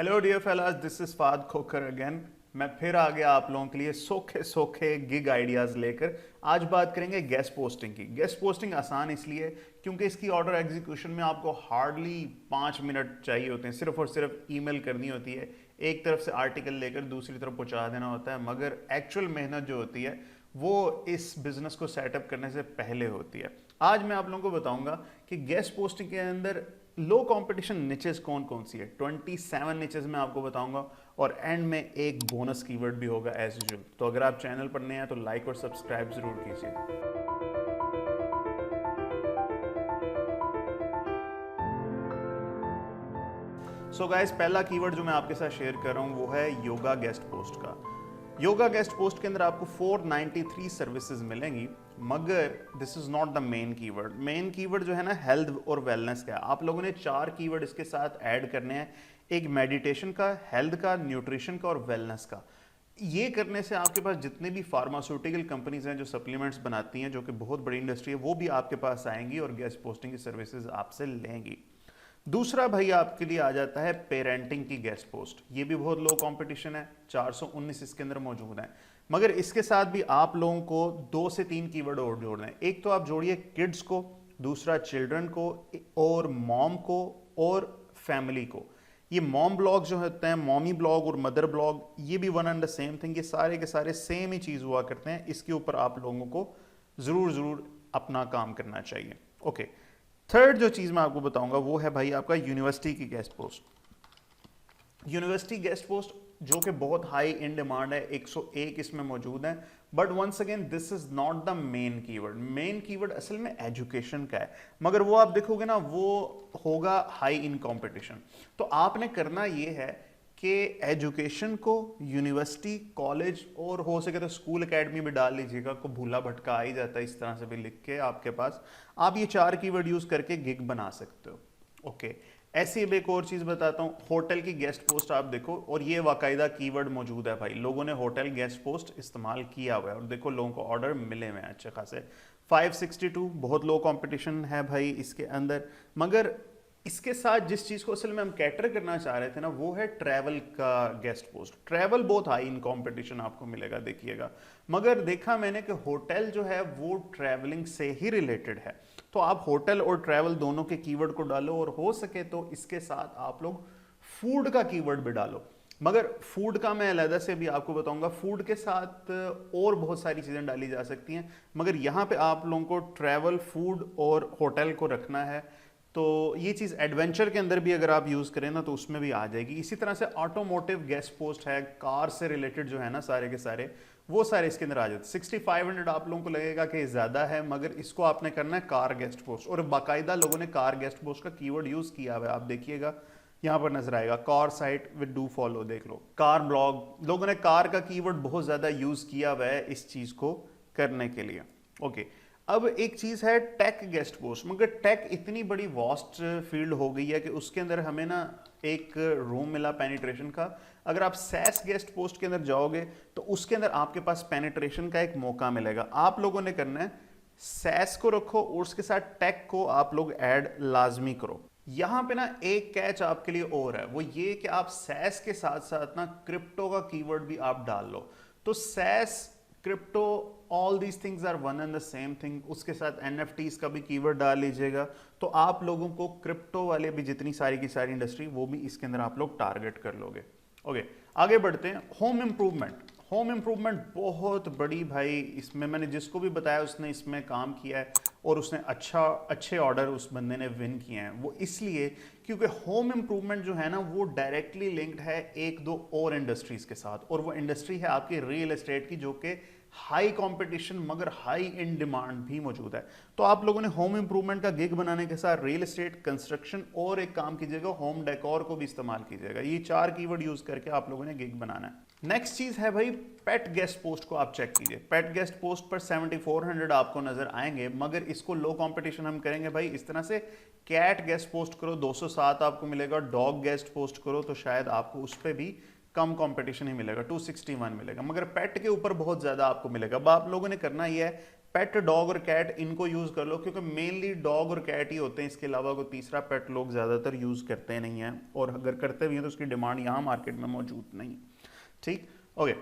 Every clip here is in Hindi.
Hello dear fellas, this is Fawad Khokhar again. मैं फिर आ गया आप लोगों के लिए सोखे सोखे गिग आइडियाज लेकर। आज बात करेंगे गेस्ट पोस्टिंग की। गेस्ट पोस्टिंग आसान इसलिए क्योंकि इसकी ऑर्डर एग्जीक्यूशन में आपको हार्डली 5 मिनट चाहिए होते हैं। सिर्फ और सिर्फ ईमेल करनी होती है, एक तरफ से आर्टिकल लेकर दूसरी तरफ पहुंचा देना होता है। मगर एक्चुअल मेहनत जो होती है वो इस बिजनेस को सेटअप करने से पहले होती है। आज मैं आप लोगों को बताऊंगा कि गेस्ट पोस्टिंग के अंदर लो कंपटीशन निचेस कौन कौन सी है। 27 निचेस मैं आपको बताऊंगा और एंड में एक बोनस कीवर्ड भी होगा एज यूजुअल। तो अगर आप चैनल पर नए हैं तो लाइक और सब्सक्राइब जरूर कीजिए। सो गाइस, पहला कीवर्ड जो मैं आपके साथ शेयर कर रहा हूं वो है योगा गेस्ट पोस्ट का। योगा गेस्ट पोस्ट के अंदर आपको 493 सर्विसेज मिलेंगी, मगर this is not the main keyword. Main keyword जो है ना, हेल्थ और वेलनेस का है। आप लोगों ने 4 कीवर्ड इसके साथ ऐड करने हैं, एक मेडिटेशन का, हेल्थ का, न्यूट्रिशन का और वेलनेस का। ये करने से आपके पास जितने भी फार्मास्यूटिकल कंपनीज हैं जो सप्लीमेंट्स बनाती हैं, जो कि बहुत बड़ी इंडस्ट्री है, वो भी आपके पास आएंगी और गेस्ट पोस्टिंग की सर्विसेज आपसे लेंगी। दूसरा भाई आपके लिए आ जाता है पेरेंटिंग की गेस्ट पोस्ट। ये भी बहुत लो कंपटीशन है, 419 इसके अंदर मौजूद हैं। मगर इसके साथ भी आप लोगों को 2 से 3 कीवर्ड और जोड़ना है। एक तो आप जोड़िए किड्स को, दूसरा चिल्ड्रन को, और मॉम को और फैमिली को। ये मॉम ब्लॉग जो होते हैं, मॉमी ब्लॉग और मदर ब्लॉग, ये भी one and the same thing. ये सारे के सारे सेम ही चीज हुआ करते हैं। इसके ऊपर आप लोगों को जरूर अपना काम करना चाहिए। ओके, थर्ड जो चीज मैं आपको बताऊंगा वो है भाई आपका यूनिवर्सिटी की guest post. University guest post जो कि बहुत हाई इन डिमांड है, 101 इसमें मौजूद है। But once again this is not the main keyword. Main keyword असल में एजुकेशन का है, मगर वो आप देखोगे ना वो होगा हाई इन कंपटीशन। तो आपने करना ये है कि एजुकेशन को यूनिवर्सिटी, कॉलेज और हो सके तो स्कूल एकेडमी में डाल लीजिएगा। को भूला भटका आ ही जाता है, इस तरह से भी लिख के आपके पास आप ये 4 कीवर्ड यूज करके गिग बना सकते हो। ओके, ऐसी अब एक और चीज बताता हूँ, होटल की गेस्ट पोस्ट आप देखो, और ये बाकायदा कीवर्ड मौजूद है भाई। लोगों ने होटल गेस्ट पोस्ट इस्तेमाल किया हुआ है और देखो लोगों को ऑर्डर मिले हुए हैं अच्छे खासे। 562 बहुत लो कंपटीशन है भाई इसके अंदर। मगर इसके साथ जिस चीज को असल में हम कैटर करना चाह रहे थे ना, वो है ट्रैवल का गेस्ट पोस्ट। ट्रैवल बहुत हाई इन कंपटीशन आपको मिलेगा, देखिएगा। मगर देखा मैंने कि होटल जो है वो ट्रैवलिंग से ही रिलेटेड है। तो आप होटल और ट्रैवल दोनों के कीवर्ड को डालो, और हो सके तो इसके साथ आप लोग फूड का कीवर्ड भी डालो। मगर फूड का मैं अलग से भी आपको बताऊंगा। फूड के साथ और बहुत सारी चीजें डाली जा सकती हैं, मगर यहां पे आप लोगों को ट्रैवल, फूड और होटल को रखना है। तो ये चीज़ एडवेंचर के अंदर भी अगर आप यूज़ करें ना तो उसमें भी आ जाएगी। इसी तरह से ऑटोमोटिव गेस्ट पोस्ट है, कार से रिलेटेड जो है ना सारे के सारे, वो सारे इसके अंदर आ जाते हैं। 6500 आप लोगों को लगेगा कि ज़्यादा है, मगर इसको आपने करना है कार गेस्ट पोस्ट। और बाकायदा लोगों ने कार गेस्ट पोस्ट का कीवर्ड यूज़ किया हुआ है, आप देखिएगा यहाँ पर नजर आएगा। Car site with do follow, देख लो। कार ब्लॉग, लोगों ने कार का कीवर्ड बहुत ज़्यादा यूज़ किया हुआ है इस चीज़ को करने के लिए। ओके, अब एक चीज है टेक गेस्ट पोस्ट। मगर टेक इतनी बड़ी वास्ट फील्ड हो गई है कि उसके अंदर हमें ना एक रूम मिला पेनिट्रेशन का। अगर आप सैस गेस्ट पोस्ट के अंदर जाओगे तो उसके अंदर आपके पास पेनिट्रेशन का एक मौका मिलेगा। आप लोगों ने करना है सैस को रखो और उसके साथ टेक को आप लोग ऐड लाजमी करो। यहां पे ना एक कैच आपके लिए और है, वो ये कि आप सैस के साथ साथ ना क्रिप्टो का कीवर्ड भी आप डाल लो। तो SaaS, crypto, all these things are one and the same thing. उसके साथ एनएफटीज का भी कीवर्ड डाल लीजिएगा। तो आप लोगों को क्रिप्टो वाले भी जितनी सारी की सारी इंडस्ट्री, वो भी इसके अंदर आप लोग टारगेट कर लोगे। ओके, आगे बढ़ते हैं। Home improvement. होम इंप्रूवमेंट बहुत बड़ी भाई, इसमें मैंने जिसको भी बताया उसने इसमें काम किया है और उसने अच्छे ऑर्डर उस बंदे ने विन किए हैं। वो इसलिए क्योंकि होम इंप्रूवमेंट जो है ना वो डायरेक्टली लिंक्ड है एक दो और इंडस्ट्रीज के साथ, और वो इंडस्ट्री है आपकी रियल एस्टेट की, जो कि हाई कंपटीशन मगर हाई इन डिमांड भी मौजूद है। तो आप लोगों ने होम इंप्रूवमेंट का गिग बनाने के साथ रियल एस्टेट, कंस्ट्रक्शन और एक काम कीजिएगा, होम डेकोर को भी इस्तेमाल कीजिएगा। ये 4 कीवर्ड यूज करके आप लोगों ने गिग बनाना है। नेक्स्ट चीज है भाई पेट गेस्ट पोस्ट को आप चेक कीजिए। पेट गेस्ट पोस्ट पर 7400 आपको नजर आएंगे, मगर इसको लो कंपटीशन हम करेंगे भाई इस तरह से। कैट गेस्ट पोस्ट करो 207 आपको मिलेगा। डॉग गेस्ट पोस्ट करो तो शायद आपको उस पर भी कम कंपटीशन ही मिलेगा, 261 मिलेगा। मगर पेट के ऊपर बहुत ज्यादा आपको मिलेगा। अब आप लोगों ने करना यह है पेट डॉग और कैट इनको यूज कर लो, क्योंकि मेनली डॉग और कैट ही होते हैं, इसके अलावा कोई तीसरा पेट लोग ज्यादातर यूज करते नहीं हैं, और अगर करते भी हैं तो उसकी डिमांड यहाँ मार्केट में मौजूद नहीं। ठीक, ओके।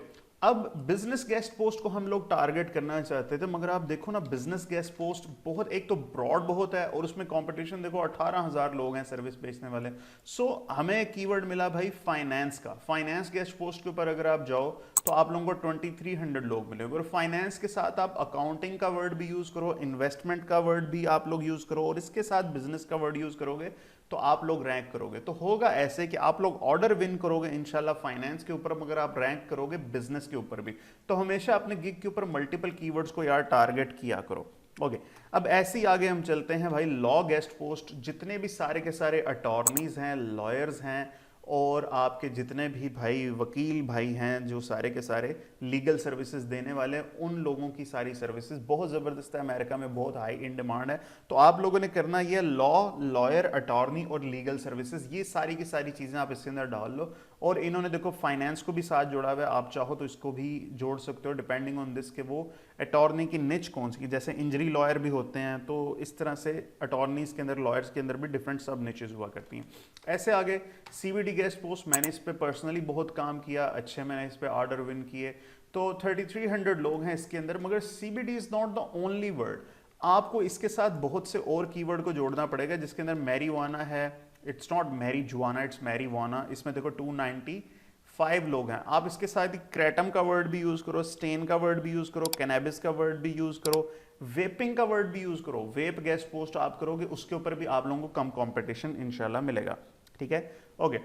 अब बिजनेस गेस्ट पोस्ट को हम लोग टारगेट करना चाहते थे, मगर आप देखो ना बिजनेस गेस्ट पोस्ट बहुत, एक तो ब्रॉड बहुत है और उसमें कंपटीशन देखो 18,000 लोग हैं सर्विस बेचने वाले। सो हमें कीवर्ड मिला भाई फाइनेंस का। फाइनेंस गेस्ट पोस्ट के ऊपर अगर आप जाओ तो आप लोगों को 2300 लोग मिलेंगे, और फाइनेंस के साथ आप अकाउंटिंग का वर्ड भी यूज करो, इन्वेस्टमेंट का वर्ड भी आप लोग यूज करो, और इसके साथ बिजनेस का वर्ड यूज करोगे तो आप लोग रैंक करोगे। तो होगा ऐसे कि आप लोग ऑर्डर विन करोगे इंशाल्लाह फाइनेंस के ऊपर, मगर आप रैंक करोगे बिजनेस के ऊपर भी। तो हमेशा अपने गिग के ऊपर मल्टीपल कीवर्ड्स को यार टारगेट किया करो। ओके, अब ऐसे ही आगे हम चलते हैं भाई। लॉ गेस्ट पोस्ट, जितने भी सारे के सारे अटॉर्नीज हैं, लॉयर्स हैं, और आपके जितने भी भाई वकील भाई हैं जो सारे के सारे लीगल सर्विसेज देने वाले, उन लोगों की सारी सर्विसेज बहुत ज़बरदस्त है, अमेरिका में बहुत हाई इन डिमांड है। तो आप लोगों ने करना ये लॉ, लॉयर, अटॉर्नी और लीगल सर्विसेज, ये सारी की सारी चीज़ें आप इसके अंदर डाल लो। और इन्होंने देखो फाइनेंस को भी साथ जोड़ा हुआ है, आप चाहो तो इसको भी जोड़ सकते हो डिपेंडिंग ऑन दिस, के वो अटॉर्नी की निच कौन सी, जैसे इंजरी लॉयर भी होते हैं, तो इस तरह से अटॉर्नीज के अंदर, लॉयर्स के अंदर भी डिफरेंट सब निचेज हुआ करती हैं। ऐसे आगे सीवीडी गेस्ट पोस्ट, मैंने इस पे पर्सनली बहुत काम किया, अच्छे मैंने इस पे ऑर्डर विन किए। तो 3300 लोग हैं इसके अंदर, मगर CBD is not the only word, आपको इसके साथ बहुत से और कीवर्ड को जोड़ना पड़ेगा, जिसके अंदर मैरीवाना है, it's not Mary Juana, it's marijuana. इसमें देखो 295 लोग हैं। आप इसके साथ ही क्रेटम का वर्ड भी यूज करो, स्टेन का वर्ड भी यूज करो, कैनबिस का वर्ड भी यूज करो, वेपिंग का वर्ड भी यूज करो। वेप गेस्ट पोस्ट आप करोगे उसके ऊपर भी आप लोगों को कम कंपटीशन इंशाल्लाह मिलेगा। ठीक है, ओके।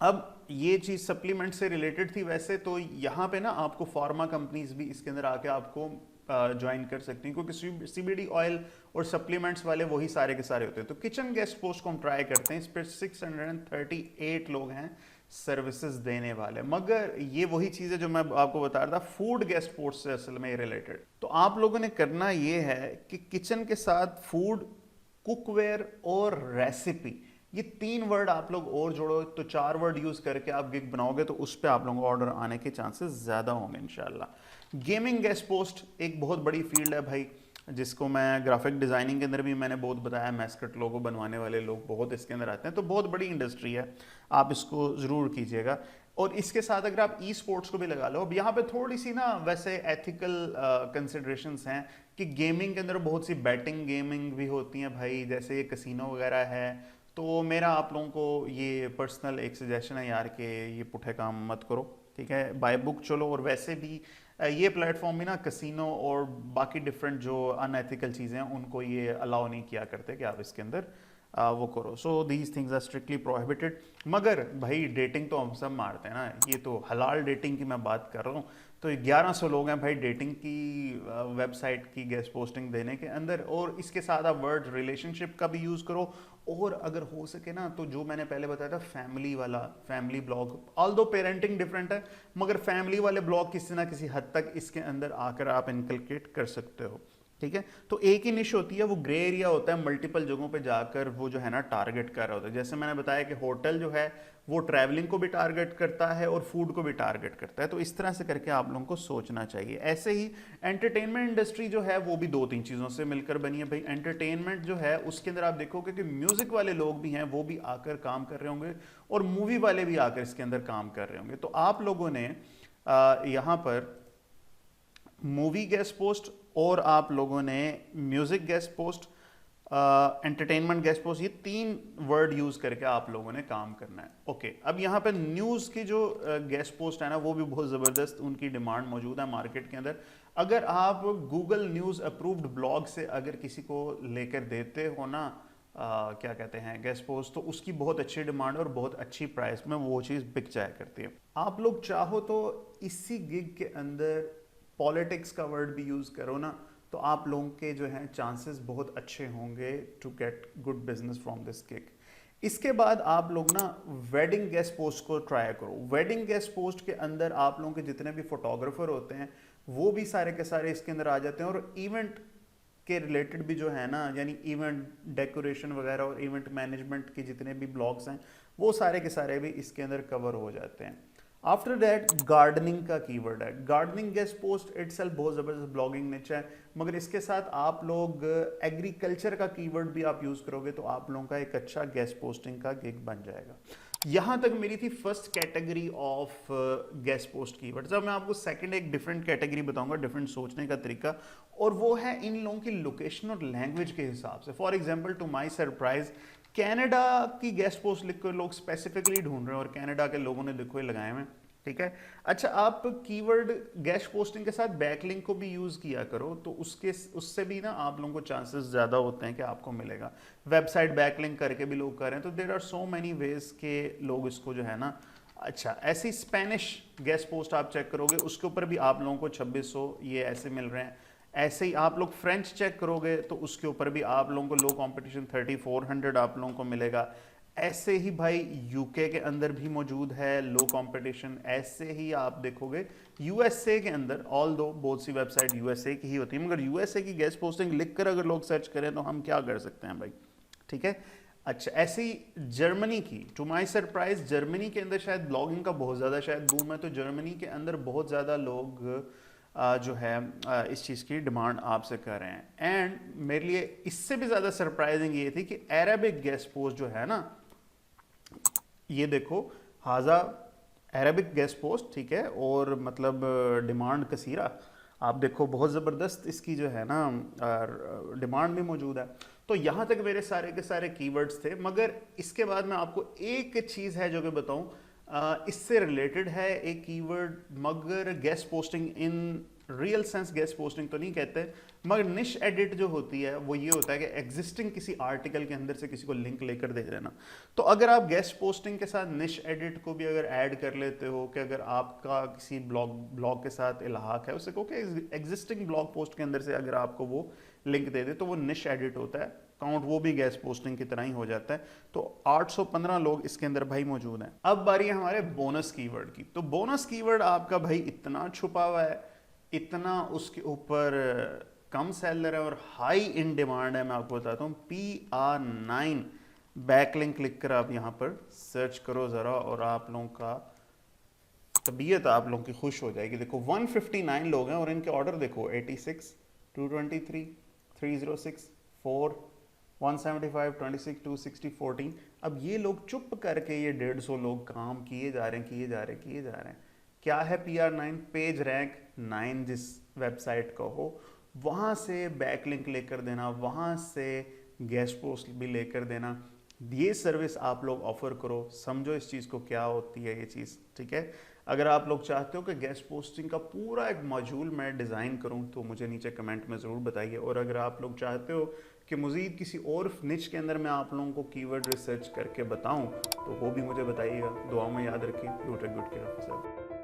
अब ये चीज सप्लीमेंट से रिलेटेड थी वैसे, तो यहाँ पे ना आपको फार्मा कंपनीज भी इसके अंदर आके आपको ज्वाइन कर सकती हैं, क्योंकि सीबीडी ऑयल और सप्लीमेंट्स वाले वही सारे के सारे होते हैं। तो किचन गेस्ट पोस्ट को हम ट्राई करते हैं, इस पर 638 लोग हैं सर्विसेज देने वाले, मगर ये वही चीज़ है जो मैं आपको बता रहा था फूड गेस्ट पोस्ट से असल में रिलेटेड। तो आप लोगों ने करना ये है कि किचन के साथ फूड, कुकवेयर और रेसिपी, ये 3 वर्ड आप लोग और जोड़ो, तो 4 वर्ड यूज करके आप गिग बनाओगे, तो उस पर आप लोगों को ऑर्डर आने के चांसेस ज्यादा होंगे इंशाल्लाह। गेमिंग गेस्ट पोस्ट एक बहुत बड़ी फील्ड है भाई, जिसको मैं ग्राफिक डिजाइनिंग के अंदर भी मैंने बहुत बताया, मैस्कट लोगो बनवाने वाले लोग बहुत इसके अंदर आते हैं, तो बहुत बड़ी इंडस्ट्री है, आप इसको जरूर कीजिएगा। और इसके साथ अगर आप ई स्पोर्ट्स को भी लगा लो। अब यहाँ पे थोड़ी सी ना वैसे एथिकल कंसिडरेशंस हैं कि गेमिंग के अंदर बहुत सी बैटिंग गेमिंग भी होती हैं भाई, जैसे ये कसिनो वगैरह है। तो मेरा आप लोगों को ये पर्सनल एक सजेशन है यार कि ये पुठे काम मत करो, ठीक है, बाय बुक चलो। और वैसे भी ये प्लेटफॉर्म भी ना कसिनो और बाकी डिफरेंट जो अनएथिकल चीज़ें हैं उनको ये अलाउ नहीं किया करते कि आप इसके अंदर वो करो। So these things are strictly prohibited. मगर भाई डेटिंग तो हम सब मारते हैं ना, ये तो हलाल डेटिंग की मैं बात कर रहा हूँ। तो 1100 लोग हैं भाई डेटिंग की वेबसाइट की गेस्ट पोस्टिंग देने के अंदर, और इसके साथ आप वर्ड रिलेशनशिप का भी यूज़ करो, और अगर हो सके ना तो जो मैंने पहले बताया था फैमिली वाला, family blog, although parenting different है, मगर फैमिली वाले ब्लॉग किसी ना किसी हद तक इसके अंदर आकर आप इनकलकेट कर सकते हो। ठीक है, तो एक ही निश होती है, वो ग्रे एरिया होता है, मल्टीपल जगहों पे जाकर वो जो है ना टारगेट कर रहा होता है। जैसे मैंने बताया कि होटल जो है वो ट्रैवलिंग को भी टारगेट करता है और फूड को भी टारगेट करता है, तो इस तरह से करके आप लोगों को सोचना चाहिए। ऐसे ही एंटरटेनमेंट इंडस्ट्री जो है वो भी 2-3 चीज़ों से मिलकर बनी है भाई। एंटरटेनमेंट जो है उसके अंदर आप देखोगे कि म्यूजिक वाले लोग भी हैं, वो भी आकर काम कर रहे होंगे, और मूवी वाले भी आकर इसके अंदर काम कर रहे होंगे। तो आप लोगों ने यहाँ पर मूवी गेस्ट पोस्ट, और आप लोगों ने music guest post, entertainment guest post, ये 3 वर्ड यूज करके आप लोगों ने काम करना है। ओके, अब यहाँ पे न्यूज की जो गेस्ट पोस्ट है ना वो भी बहुत जबरदस्त उनकी डिमांड मौजूद है मार्केट के अंदर। अगर आप गूगल न्यूज अप्रूव्ड ब्लॉग से अगर किसी को लेकर देते हो ना क्या कहते हैं गेस्ट पोस्ट, तो उसकी बहुत अच्छी डिमांड और बहुत अच्छी प्राइस में वो चीज़ बिक जाया करती है। आप लोग चाहो तो इसी गिग के अंदर पॉलिटिक्स का वर्ड भी यूज करो ना, तो आप लोगों के जो हैं चांसेस बहुत अच्छे होंगे to get good business from this gig. इसके बाद आप लोग ना वेडिंग गेस्ट पोस्ट को ट्राई करो। वेडिंग गेस्ट पोस्ट के अंदर आप लोगों के जितने भी फोटोग्राफर होते हैं वो भी सारे के सारे इसके अंदर आ जाते हैं, और इवेंट के रिलेटेड भी जो है ना, यानी इवेंट डेकोरेशन वगैरह और इवेंट मैनेजमेंट के जितने भी ब्लॉग्स हैं वो सारे के सारे भी इसके अंदर कवर हो जाते हैं। आफ्टर दैट गार्डनिंग का कीवर्ड है। गार्डनिंग गेस्ट पोस्ट इटसेल्फ बहुत ज़बरदस्त ब्लॉगिंग निच है, मगर इसके साथ आप लोग एग्रीकल्चर का कीवर्ड भी आप यूज़ करोगे तो आप लोगों का एक अच्छा गेस्ट पोस्टिंग का गिग बन जाएगा। यहाँ तक मेरी थी first category of guest post keywords. अब मैं आपको सेकंड एक डिफरेंट कैटेगरी बताऊंगा, डिफरेंट सोचने का तरीका, और वो है इन लोगों की लोकेशन और लैंग्वेज के हिसाब से। For example to my surprise Canada की गेस्ट पोस्ट लिख कर लोग स्पेसिफिकली ढूंढ रहे हैं और कनाडा के लोगों ने देखो ये लगाए हुए, ठीक है। अच्छा, आप कीवर्ड गेस्ट पोस्टिंग के साथ बैकलिंक को भी यूज किया करो तो उससे भी ना आप लोगों को चांसेस ज्यादा होते हैं कि आपको मिलेगा। वेबसाइट बैकलिंक करके भी लोग कर रहे हैं, तो there are so many ways के लोग इसको जो है ना। अच्छा, ऐसी स्पेनिश गेस्ट पोस्ट आप चेक करोगे उसके ऊपर भी आप लोगों को 2600 ये ऐसे मिल रहे हैं। ऐसे ही आप लोग फ्रेंच चेक करोगे तो उसके ऊपर भी आप लोगों को लो कंपटीशन 3400 आप लोगों को मिलेगा। ऐसे ही भाई यूके के अंदर भी मौजूद है लो कंपटीशन। ऐसे ही आप देखोगे यूएसए के अंदर, ऑल दो बहुत सी वेबसाइट यूएसए की ही होती है, मगर यूएसए की गेस्ट पोस्टिंग लिखकर अगर लोग सर्च करें तो हम क्या कर सकते हैं भाई, ठीक है। अच्छा, ऐसे ही जर्मनी की, टू माई सरप्राइज जर्मनी के अंदर शायद ब्लॉगिंग का बहुत ज़्यादा शायद बूम है, तो जर्मनी के अंदर बहुत ज़्यादा लोग जो है इस चीज़ की डिमांड आपसे कर रहे हैं। एंड मेरे लिए इससे भी ज़्यादा सरप्राइजिंग ये थी कि अरेबिक गेस्ट पोस्ट जो है ना, ये देखो हाजा अरेबिक गेस्ट पोस्ट, ठीक है, और मतलब डिमांड कसीरा, आप देखो बहुत ज़बरदस्त इसकी जो है ना डिमांड भी मौजूद है। तो यहाँ तक मेरे सारे के सारे कीवर्ड्स थे, मगर इसके बाद मैं आपको एक चीज़ है जो कि बताऊँ, इससे रिलेटेड है एक कीवर्ड, मगर guest posting in real sense guest posting तो नहीं कहते, मगर निश एडिट जो होती है वो ये होता है कि एग्जिस्टिंग किसी आर्टिकल के अंदर से किसी को लिंक लेकर दे देना। तो अगर आप गेस्ट पोस्टिंग के साथ निश एडिट को भी अगर ऐड कर लेते हो कि अगर आपका किसी ब्लॉग के साथ इलाहाक है, उससे कहो कि एग्जिस्टिंग ब्लॉग पोस्ट के अंदर से अगर आपको वो लिंक दे दे तो वो निश एडिट होता है, काउंट वो भी गेस्ट पोस्टिंग की तरह ही हो जाता है। तो 815 लोग इसके अंदर भाई मौजूद हैं। अब बारी है हमारे बोनस कीवर्ड की। तो बोनस कीवर्ड आपका भाई इतना छुपा हुआ है, इतना उसके ऊपर कम सेलर है और हाई इन डिमांड है। मैं आपको बताता हूँ, PR9 बैकलिंक लिख कर आप यहाँ पर सर्च करो ज़रा और आप लोगों का तबीयत आप लोगों की खुश हो जाएगी। देखो 159 लोग हैं और इनके ऑर्डर देखो 86, 223, 306, 4, 175, 26, 260, 14। अब ये लोग चुप करके ये 150 लोग काम किए जा रहे हैं। क्या है PR9? पेज रैंक 9 जिस वेबसाइट का हो, वहाँ से बैकलिंक लेकर देना, वहाँ से गेस्ट पोस्ट भी लेकर देना। ये सर्विस आप लोग ऑफर करो, समझो इस चीज़ को क्या होती है ये चीज़, ठीक है। अगर आप लोग चाहते हो कि गेस्ट पोस्टिंग का पूरा एक मॉड्यूल मैं डिज़ाइन करूं तो मुझे नीचे कमेंट में ज़रूर बताइए। और अगर आप लोग चाहते हो कि मज़ीद किसी और निच के अंदर मैं आप लोगों को कीवर्ड रिसर्च करके बताऊं तो वो भी मुझे बताइएगा। दुआ में याद रखिए। Do take good care of yourself.